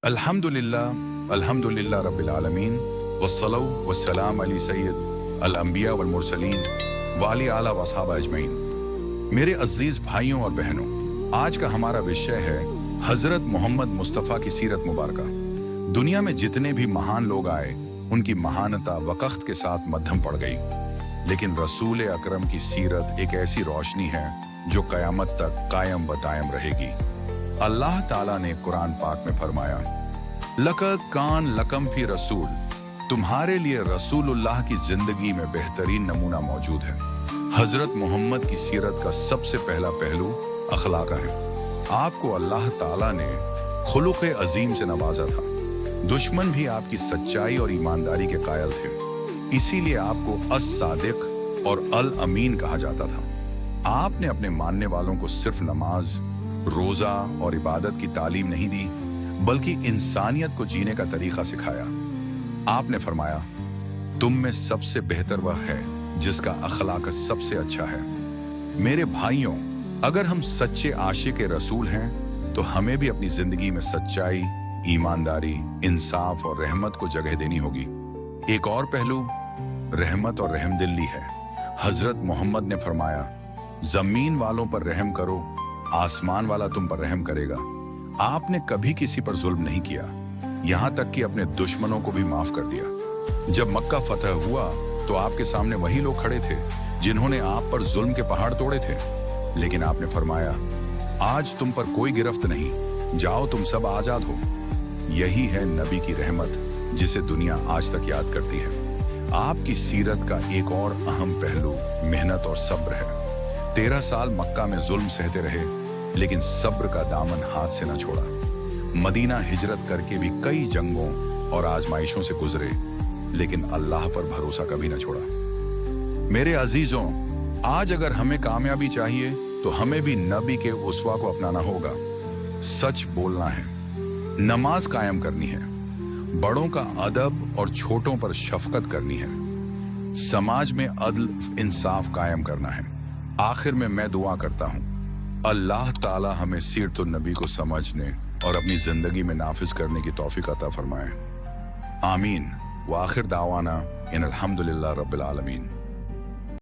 अल्हम्दुलिल्लाह रब्बिल आलमीन वस्सलाउ वस्सलाम अली सय्यद अल अंबिया वल मुरसलीन वाली आला वसहाबा अजमईन। मेरे अजीज भाइयों और बहनों, आज का हमारा विषय है हजरत मोहम्मद मुस्तफ़ा की सीरत मुबारका। दुनिया में जितने भी महान लोग आए, उनकी महानता वक़्त के साथ मध्यम पड़ गई, लेकिन रसूल अकरम की सीरत एक ऐसी रोशनी है जो क़यामत तक कायम व दायम रहेगी। अल्लाह ताला ने कुरान पाक में फरमाया, लक़द कान लकम फी रसूल, तुम्हारे लिए रसूलुल्लाह की जिंदगी में बेहतरीन नमूना मौजूद है। हजरत मोहम्मद की सीरत का सबसे पहला पहलू अखलाक है। आपको अल्लाह ताला ने खुलुक़ अजीम से नवाजा था। दुश्मन भी आपकी सच्चाई और ईमानदारी के कायल थे, इसीलिए आपको अस-सादिक और अल-अमीन कहा जाता था। आपने अपने मानने वालों को सिर्फ नमाज, रोजा और इबादत की तालीम नहीं दी, बल्कि इंसानियत को जीने का तरीका सिखाया। आपने फरमाया, तुम में सबसे बेहतर वह है जिसका अखलाक सबसे अच्छा है। मेरे भाइयों, अगर हम सच्चे आशिक रसूल हैं तो हमें भी अपनी जिंदगी में सच्चाई, ईमानदारी, इंसाफ और रहमत को जगह देनी होगी। एक और पहलू रहमत और रहमदिली है। हजरत मोहम्मद ने फरमाया, जमीन वालों पर रहम करो, आसमान वाला तुम पर रहम करेगा। आपने कभी किसी पर जुल्म नहीं किया, यहाँ तक कि अपने दुश्मनों को भी माफ कर दिया। जब मक्का फतह हुआ तो आपके सामने वही लोग खड़े थे जिन्होंने आप पर जुल्म के पहाड़ तोड़े थे, लेकिन आपने फरमाया, आज तुम पर कोई गिरफ्त नहीं, जाओ तुम सब आजाद हो। यही है नबी की रहमत, जिसे दुनिया आज तक याद करती है। आपकी सीरत का एक और अहम पहलू मेहनत और सब्र है। 13 साल मक्का में जुल्म सहते रहे, लेकिन सब्र का दामन हाथ से न छोड़ा। मदीना हिजरत करके भी कई जंगों और आजमाइशों से गुजरे, लेकिन अल्लाह पर भरोसा कभी न छोड़ा। मेरे अजीजों, आज अगर हमें कामयाबी चाहिए तो हमें भी नबी के उस्वा को अपनाना होगा। सच बोलना है, नमाज कायम करनी है, बड़ों का अदब और छोटों पर शफकत करनी है, समाज में अदल इंसाफ कायम करना है। आखिर में मैं दुआ करता हूँ, अल्लाह ताला हमें सीरत नबी को समझने और अपनी जिंदगी में नाफिज करने की तौफीक अता फरमाए। आमीन। व आखिर दावाना इन अल्हम्दुलिल्लाह रब्बिल आलमीन।